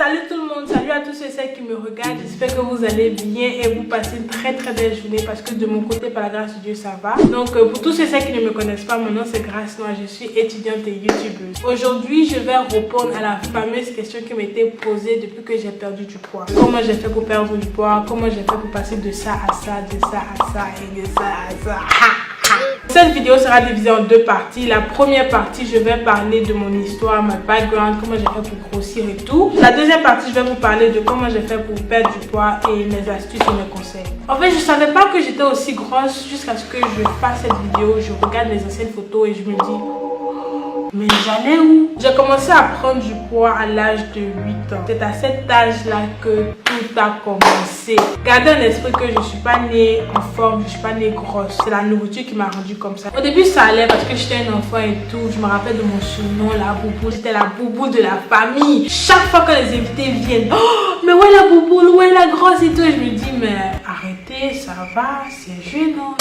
Salut tout le monde, salut à tous ceux et celles qui me regardent. J'espère que vous allez bien et vous passez une très belle journée parce que de mon côté, par la grâce de Dieu, ça va. Donc pour tous ceux et celles qui ne me connaissent pas, mon nom c'est Grace Noire, je suis étudiante et youtubeuse. Aujourd'hui, je vais répondre à la fameuse question qui m'était posée depuis que j'ai perdu du poids. Comment j'ai fait pour perdre du poids? Comment j'ai fait pour passer de ça à ça, de ça à ça et de ça à ça? Cette vidéo sera divisée en deux parties. La première partie, je vais parler de mon histoire, ma background, comment j'ai fait pour grossir et tout. La deuxième partie, je vais vous parler de comment j'ai fait pour perdre du poids et mes astuces et mes conseils. En fait, je savais pas que j'étais aussi grosse jusqu'à ce que je fasse cette vidéo. Je regarde mes anciennes photos et je me dis... mais j'allais où? J'ai commencé à prendre du poids à l'âge de 8 ans. C'est à cet âge-là que tout a commencé. Gardez en esprit que je ne suis pas née en forme, je ne suis pas née grosse. C'est la nourriture qui m'a rendue comme ça. Au début, ça allait parce que j'étais un enfant et tout. Je me rappelle de mon surnom, la boubou. J'étais la boubou de la famille. Chaque fois que les invités viennent, oh, mais où est la boubou, où est la grosse et tout. Et je me dis, mais arrêtez, ça va, c'est gênant.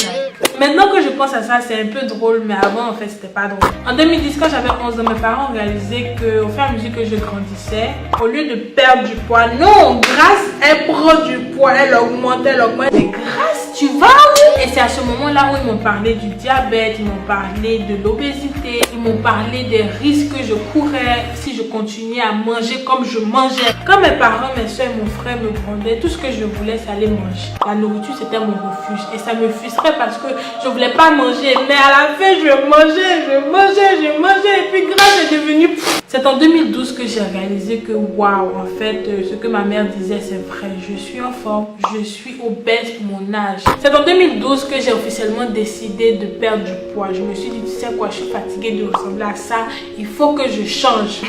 Maintenant que je pense à ça, c'est un peu drôle, mais avant, en fait, c'était pas drôle. En 2010, quand j'avais 11 ans, mes parents ont réalisé qu'au fur et à mesure que je grandissais, au lieu de perdre du poids, non, Grace, elle prend du poids, elle augmente. Mais Grace, tu vas où? Et c'est à ce moment-là où ils m'ont parlé du diabète, ils m'ont parlé de l'obésité, ils m'ont parlé des risques que je courais si je continuais à manger comme je mangeais. Quand mes parents, mes soeurs et mon frère me grondaient, tout ce que je voulais, c'est aller manger. La nourriture, c'était mon refuge. Et ça me frustrait parce que je voulais pas manger. Mais à la fin, je mangeais. Et puis Grace est devenue... C'est en 2012 que j'ai réalisé que waouh, en fait, ce que ma mère disait, c'est vrai. Je suis en forme, je suis obèse pour mon âge. C'est en 2012 que j'ai officiellement décidé de perdre du poids. Je me suis dit, tu sais quoi, je suis fatiguée de ressembler à ça. Il faut que je change.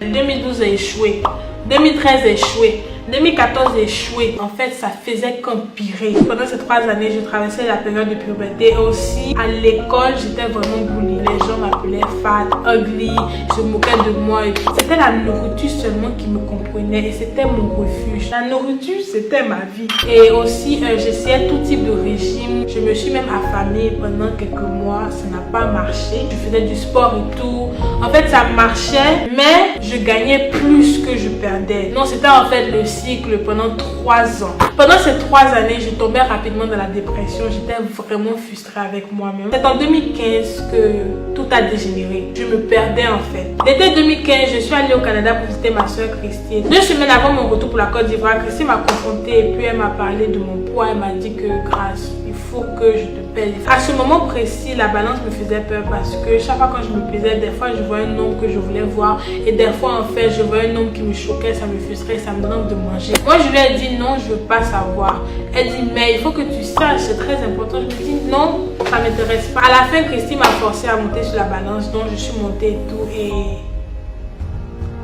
2012 a échoué. 2013 a échoué. 2014 a échoué. En fait, ça faisait qu'empirer. Pendant ces 3 années, je traversais la période de puberté. Et aussi, à l'école, j'étais vraiment bully. Les gens m'appelaient fat, ugly, se moquaient de moi. C'était la nourriture seulement qui me comprenait. Et c'était mon refuge. La nourriture, c'était ma vie. Et aussi, j'essayais tout type de régime. Je me suis même affamée pendant quelques mois. Ça n'a pas marché. Je faisais du sport et tout. En fait, ça marchait, mais je gagnais plus que je perdais. Non, c'était en fait le cycle pendant 3 ans. Pendant ces 3 années, je tombais rapidement dans la dépression. J'étais vraiment frustrée avec moi-même. C'est en 2015 que tout a dégénéré. Je me perdais en fait. L'été 2015, je suis allée au Canada pour visiter ma soeur Christine. 2 semaines avant mon retour pour la Côte d'Ivoire, Christine m'a confrontée et puis elle m'a parlé de mon poids. Elle m'a dit que Grace, il faut que je te pèse. À ce moment précis, la balance me faisait peur parce que chaque fois quand je me pesais, des fois je voyais un homme que je voulais voir et des fois en fait je voyais un homme qui me choquait, ça me frustrait, ça me donnait envie de manger. Moi je lui ai dit non, je veux pas savoir. Elle dit mais il faut que tu saches, c'est très important. Je lui dis non, ça m'intéresse pas. À la fin, Christine m'a forcé à monter sur la balance, donc je suis montée et tout et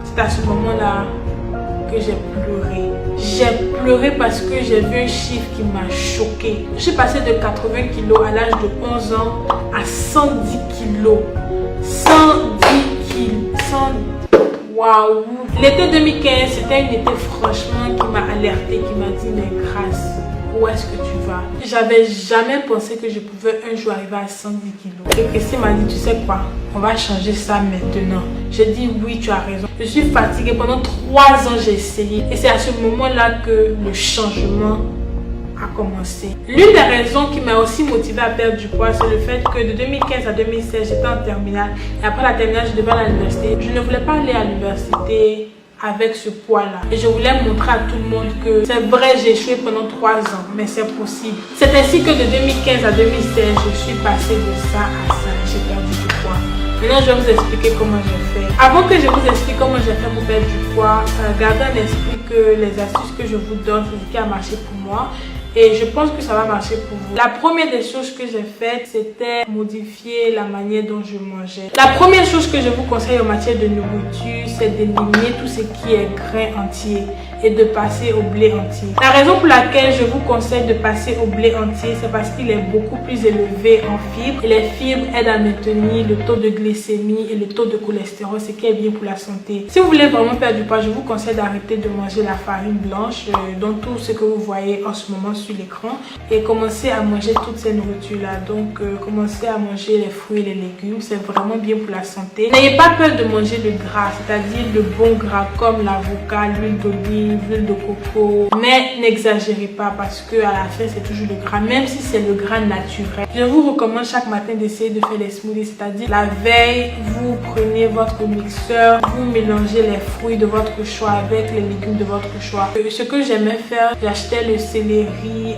c'est à ce moment-là que j'ai pleuré. J'ai pleuré parce que j'ai vu un chiffre qui m'a choquée. Je suis passée de 80 kilos à l'âge de 11 ans à 110 kilos. 110 kilos. Waouh! L'été 2015, c'était une été franchement qui m'a alertée, qui m'a dit mais Grace, où est-ce que tu vas? J'avais jamais pensé que je pouvais un jour arriver à 110 kilos. Et Christine m'a dit, tu sais quoi, on va changer ça maintenant. J'ai dit oui, tu as raison. Je suis fatiguée. Pendant 3 ans, j'ai essayé. Et c'est à ce moment-là que le changement a commencé. L'une des raisons qui m'a aussi motivée à perdre du poids, c'est le fait que de 2015 à 2016, j'étais en terminale. Et après la terminale, je devais aller à l'université. Je ne voulais pas aller à l'université avec ce poids-là. Et je voulais montrer à tout le monde que c'est vrai, j'ai échoué pendant 3 ans, mais c'est possible. C'est ainsi que de 2015 à 2016, je suis passée de ça à ça. J'ai perdu du poids. Maintenant, je vais vous expliquer comment j'ai fait. Avant que je vous explique comment j'ai fait pour perdre du poids, gardez en esprit que les astuces que je vous donne, c'est ce qui a marché pour moi. Et je pense que ça va marcher pour vous. La première des choses que j'ai faites, c'était modifier la manière dont je mangeais. La première chose que je vous conseille en matière de nourriture, c'est d'éliminer tout ce qui est grain entier. et de passer au blé entier. La raison pour laquelle je vous conseille de passer au blé entier, c'est parce qu'il est beaucoup plus élevé en fibres et les fibres aident à maintenir le taux de glycémie et le taux de cholestérol, ce qui est bien pour la santé. Si vous voulez vraiment perdre du poids, je vous conseille d'arrêter de manger la farine blanche, donc tout ce que vous voyez en ce moment sur l'écran, et commencer à manger toutes ces nourritures-là. Donc commencez à manger les fruits et les légumes, c'est vraiment bien pour la santé. N'ayez pas peur de manger le gras, c'est-à-dire le bon gras comme l'avocat, l'huile d'olive, l'huile de coco, mais n'exagérez pas parce que à la fin c'est toujours le gras, même si c'est le gras naturel. Je vous recommande chaque matin d'essayer de faire les smoothies, c'est-à-dire la veille, vous prenez votre mixeur, vous mélangez les fruits de votre choix avec les légumes de votre choix. Ce que j'aimais faire, j'achetais le céleri,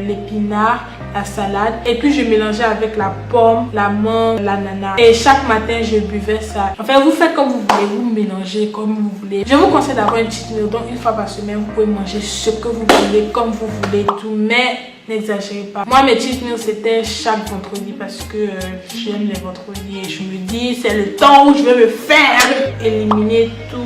l'épinard, la salade, et puis je mélangeais avec la pomme, la mangue, l'ananas, et chaque matin je buvais ça. Enfin, vous faites comme vous voulez, vous mélangez comme vous voulez. Je vous conseille d'avoir un cheat meal, donc une fois par semaine vous pouvez manger ce que vous voulez, comme vous voulez, tout, mais n'exagérez pas. Moi, mes cheat meals c'était chaque vendredi parce que j'aime les vendredis et je me dis c'est le temps où je vais me faire éliminer tout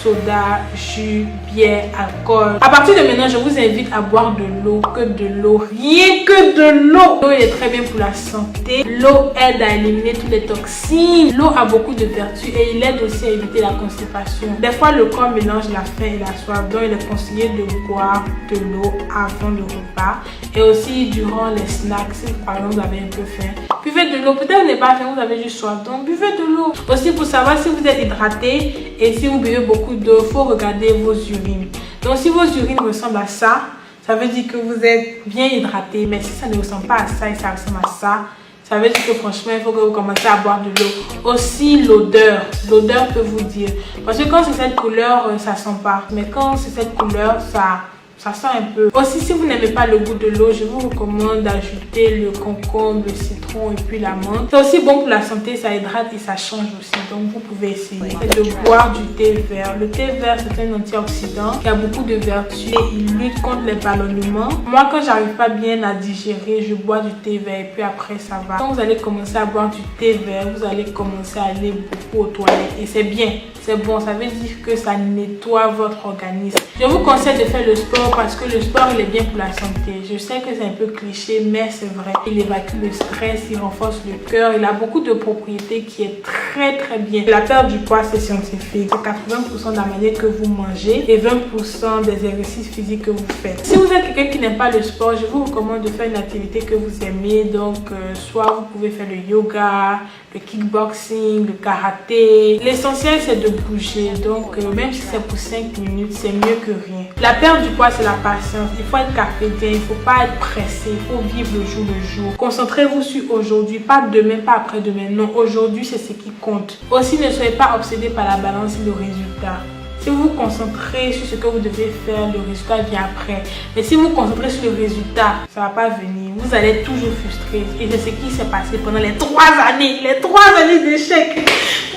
soda, jus, bière, alcool. À partir de maintenant, je vous invite à boire de l'eau, que de l'eau, rien que de l'eau. L'eau est très bien pour la santé. L'eau aide à éliminer toutes les toxines. L'eau a beaucoup de vertus et il aide aussi à éviter la constipation. Des fois, le corps mélange la faim et la soif, donc il est conseillé de boire de l'eau avant le repas et aussi durant les snacks. Si par exemple vous avez un peu faim, buvez de l'eau. Peut-être vous n'avez pas faim, vous avez juste soif, donc buvez de l'eau. Aussi pour savoir si vous êtes hydraté et si vous buvez beaucoup d'eau, il faut regarder vos urines. Donc si vos urines ressemblent à ça, ça veut dire que vous êtes bien hydraté. Mais si ça ne ressemble pas à ça et ça ressemble à ça, ça veut dire que franchement, il faut que vous commencez à boire de l'eau. Aussi l'odeur. L'odeur peut vous dire. Parce que quand c'est cette couleur, ça sent pas. Mais quand c'est cette couleur, ça sent un peu. Aussi, si vous n'aimez pas le goût de l'eau, je vous recommande d'ajouter le concombre, le citron et puis la menthe. C'est aussi bon pour la santé, ça hydrate et ça change aussi. Donc, vous pouvez essayer de boire du thé vert. Le thé vert, c'est un antioxydant qui a beaucoup de vertus et il lutte contre les ballonnements. Moi, quand j'arrive pas bien à digérer, je bois du thé vert et puis après, ça va. Quand vous allez commencer à boire du thé vert, vous allez commencer à aller beaucoup aux toilettes et c'est bien. C'est bon, ça veut dire que ça nettoie votre organisme. Je vous conseille de faire le sport parce que le sport il est bien pour la santé. Je sais que c'est un peu cliché mais c'est vrai. Il évacue le stress, il renforce le cœur, il a beaucoup de propriétés qui est très bien. La perte du poids c'est scientifique. C'est 80% de la manière que vous mangez et 20% des exercices physiques que vous faites. Si vous êtes quelqu'un qui n'aime pas le sport, je vous recommande de faire une activité que vous aimez. Donc soit vous pouvez faire le yoga, le kickboxing, le karaté. L'essentiel c'est de bouger, donc même si c'est pour 5 minutes, c'est mieux que rien. La perte du poids, c'est la patience. Il faut être carpédien, il ne faut pas être pressé, il faut vivre le jour le jour. Concentrez-vous sur aujourd'hui, pas demain, pas après-demain. Non, aujourd'hui, c'est ce qui compte. Aussi, ne soyez pas obsédé par la balance et le résultat. Si vous vous concentrez sur ce que vous devez faire, le résultat vient après. Mais si vous vous concentrez sur le résultat, ça ne va pas venir. Vous allez être toujours frustré. Et c'est ce qui s'est passé pendant les 3 années d'échec.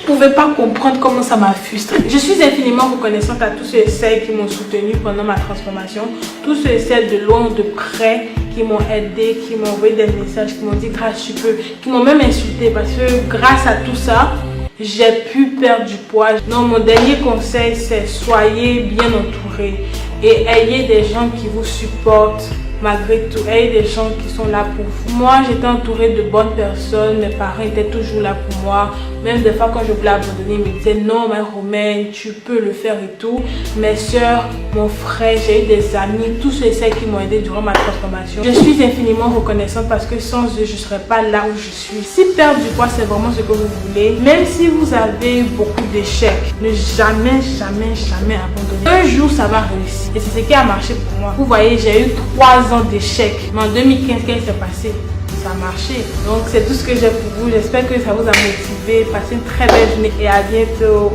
Vous ne pouvez pas comprendre comment ça m'a frustré. Je suis infiniment reconnaissante à tous ceux et celles qui m'ont soutenu pendant ma transformation. Tous ceux et celles de loin ou de près qui m'ont aidé, qui m'ont envoyé des messages, qui m'ont dit grâce tu peux, qui m'ont même insulté parce que grâce à tout ça, j'ai pu perdre du poids. Non, mon dernier conseil, c'est soyez bien entourés et ayez des gens qui vous supportent. Malgré tout, ayez des gens qui sont là pour vous. Moi, j'étais entourée de bonnes personnes. Mes parents étaient toujours là pour moi. Même des fois, quand je voulais abandonner, ils me disaient non, mais Romaine, tu peux le faire et tout. Mes soeurs, mon frère, j'ai eu des amis, tous ceux et celles qui m'ont aidé durant ma transformation. Je suis infiniment reconnaissante parce que sans eux, je ne serais pas là où je suis. Si perdre du poids, c'est vraiment ce que vous voulez, même si vous avez beaucoup d'échecs, ne jamais abandonner. Un jour, ça va réussir. Et c'est ce qui a marché pour moi. Vous voyez, j'ai eu 3 ans d'échecs. Mais en 2015, qu'est-ce qui s'est passé? Ça a marché. Donc c'est tout ce que j'ai pour vous. J'espère que ça vous a motivé. Passez une très belle journée et à bientôt.